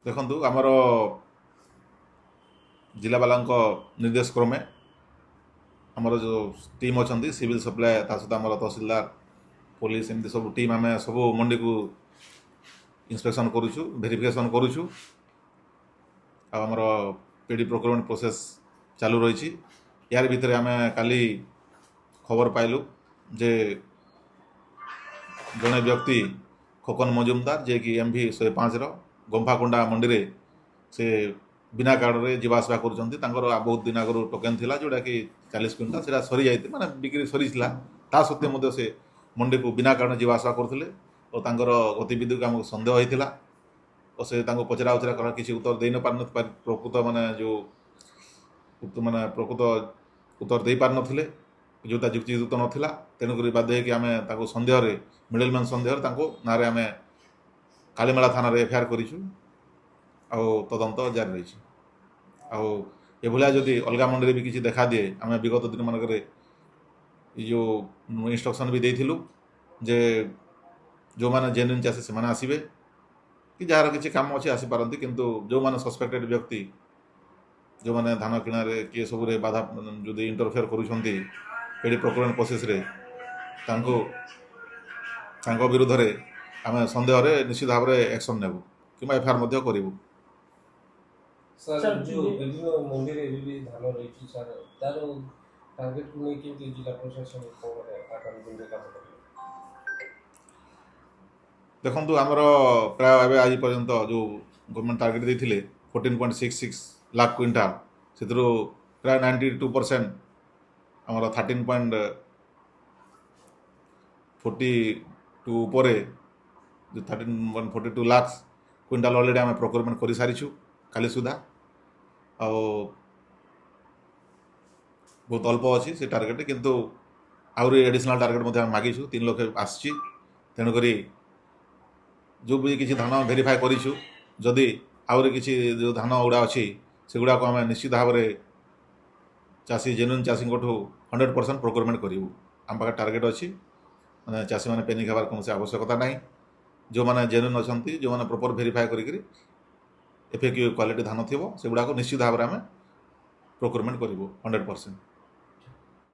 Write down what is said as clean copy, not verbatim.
ଦେଖନ୍ତୁ ଆମର ଜିଲ୍ଲାପାଳଙ୍କ ନିର୍ଦ୍ଦେଶ କ୍ରମେ ଆମର ଯେଉଁ ଟିମ୍ ଅଛନ୍ତି ସିଭିଲ୍ ସପ୍ଲାଏ ତା ସହିତ ଆମର ତହସିଲଦାର ପୋଲିସ ଏମିତି ସବୁ ଟିମ୍ ଆମେ ସବୁ ମଣ୍ଡିକୁ ଇନ୍ସପେକ୍ସନ୍ କରୁଛୁ ଭେରିଫିକେସନ୍ କରୁଛୁ ଆଉ ଆମର ପିଡି ପ୍ରୋକ୍ୟୁରମେଣ୍ଟ ପ୍ରୋସେସ୍ ଚାଲୁ ରହିଛି। ୟାର ଭିତରେ ଆମେ କାଲି ଖବର ପାଇଲୁ ଯେ ଜଣେ ବ୍ୟକ୍ତି ଖୋକନ ମଜୁମଦାର ଯିଏକି MV 105ର ଗମ୍ଫାକୁଣ୍ଡା ମଣ୍ଡିରେ ସେ ବିନା କାର୍ଡ଼ରେ ଯିବା ଆସିବା କରୁଛନ୍ତି। ତାଙ୍କର ବହୁତ ଦିନ ଆଗରୁ ଟୋକେନ୍ ଥିଲା ଯେଉଁଟାକି 40 କ୍ୱିଣ୍ଟାଲ ସେଇଟା ସରିଯାଇଥିଲା ମାନେ ବିକ୍ରି ସରିଥିଲା। ତା ସତ୍ତ୍ୱେ ମଧ୍ୟ ସେ ମଣ୍ଡିକୁ ବିନା କାର୍ଡ଼ରେ ଯିବା ଆସିବା କରୁଥିଲେ ଓ ତାଙ୍କର ଗତିବିଧିକୁ ଆମକୁ ସନ୍ଦେହ ହୋଇଥିଲା ଓ ସେ ତାଙ୍କୁ ପଚରା ଉଚରା କଲା କିଛି ଉତ୍ତର ଦେଇ ନ ପାରି ପ୍ରକୃତ ମାନେ ଯେଉଁ ପ୍ରକୃତ ଉତ୍ତର ଦେଇପାରିନଥିଲେ ଯେଉଁଟା ଯୁକ୍ତିଯୁକ୍ତ ନଥିଲା। ତେଣୁକରି ବାଧ୍ୟ ହୋଇକି ଆମେ ତାଙ୍କୁ ସନ୍ଦେହରେ ମିଡଲମ୍ୟାନ୍ ସନ୍ଦେହରେ ତାଙ୍କୁ ନାଁରେ ଆମେ କାଳିମେଳା ଥାନାରେ FIR କରିଛୁ ଆଉ ତଦନ୍ତ ଜାରି ରହିଛି। ଆଉ ଏଭଳିଆ ଯଦି ଅଲଗା ମଣ୍ଡିରେ ବି କିଛି ଦେଖାଦିଏ ଆମେ ବିଗତ ଦିନମାନଙ୍କରେ ଏ ଯେଉଁ ଇନଷ୍ଟ୍ରକ୍ସନ୍ ବି ଦେଇଥିଲୁ ଯେ ଯେଉଁମାନେ ଜେନ୍ୟୁନ୍ ଚାଷୀ ସେମାନେ ଆସିବେ କି ଯାହାର କିଛି କାମ ଅଛି ଆସିପାରନ୍ତି, କିନ୍ତୁ ଯେଉଁମାନେ ସସ୍ପେକ୍ଟେଡ୍ ବ୍ୟକ୍ତି ଯେଉଁମାନେ ଧାନ କିଣାରେ କିଏ ସବୁରେ ବାଧା ଯଦି ଇଣ୍ଟରଫିୟର କରୁଛନ୍ତି ପିଡି ପ୍ରୋକ୍ୟୁରମେଣ୍ଟ ପ୍ରୋସେସ୍ରେ ତାଙ୍କ ବିରୁଦ୍ଧରେ ଆମେ ସନ୍ଦେହରେ ନିଶ୍ଚିତ ଭାବରେ ଆକ୍ସନ୍ ନେବୁ କିମ୍ବା FIR ମଧ୍ୟ କରିବୁ। ସାର୍ ଯେଉଁ ବିଭିନ୍ନ ମଣ୍ଡିରେ ଏବେ ବି ଧାନ ରହିଛି ସାର୍, ତାର ଟାର୍ଗେଟକୁ ନେଇ କେମିତି ଜିଲ୍ଲା ପ୍ରଶାସନ ଆଗାମୀ ଦିନରେ କାମ କରିବେ? ଦେଖନ୍ତୁ ଆମର ପ୍ରାୟ ଏବେ ଆଜି ପର୍ଯ୍ୟନ୍ତ ଯେଉଁ ଗଭର୍ଣ୍ଣମେଣ୍ଟ ଟାର୍ଗେଟ୍ ଦେଇଥିଲେ 14.66 ଲାख କ୍ୱିଣ୍ଟାଲ, ସେଥିରୁ ପ୍ରାୟ 92% ଆମର 13.42 ଉପରେ 13.42 ଲାख କ୍ୱିଣ୍ଟାଲ ଅଲରେଡ଼ି ଆମେ ପ୍ରୋକ୍ୟୁରମେଣ୍ଟ କରିସାରିଛୁ କାଲି ସୁଦ୍ଧା। ଆଉ ବହୁତ ଅଳ୍ପ ଅଛି ସେ ଟାର୍ଗେଟ୍, କିନ୍ତୁ ଆହୁରି ଏଡ଼ିସନାଲ୍ ଟାର୍ଗେଟ୍ ମଧ୍ୟ ଆମେ ମାଗିଛୁ 3 ଲକ୍ଷ ଆସିଛି। ତେଣୁକରି ଯେଉଁ ବି କିଛି ଧାନ ଭେରିଫାଏ କରିଛୁ, ଯଦି ଆହୁରି କିଛି ଯେଉଁ ଧାନ ଗୁଡ଼ା ଅଛି ସେଗୁଡ଼ାକୁ ଆମେ ନିଶ୍ଚିତ ଭାବରେ ଚାଷୀ ଜେନ୍ୟୁନ୍ ଚାଷୀଙ୍କଠୁ 100% ପ୍ରୋକ୍ୟୁରମେଣ୍ଟ କରିବୁ। ଆମ ପାଖରେ ଟାର୍ଗେଟ୍ ଅଛି, ମାନେ ଚାଷୀମାନେ ପେନିକ୍ ହେବାର କୌଣସି ଆବଶ୍ୟକତା ନାହିଁ। ଯେଉଁମାନେ ଜେନ୍ୟୁନ୍ ଅଛନ୍ତି, ଯେଉଁମାନେ ପ୍ରପର୍ ଭେରିଫାଏ କରିକିରି FAQ କ୍ୱାଲିଟି ଧାନ ଥିବ ସେଗୁଡ଼ାକୁ ନିଶ୍ଚିତ ଭାବରେ ଆମେ ପ୍ରୋକ୍ୟୁରମେଣ୍ଟ କରିବୁ 100%।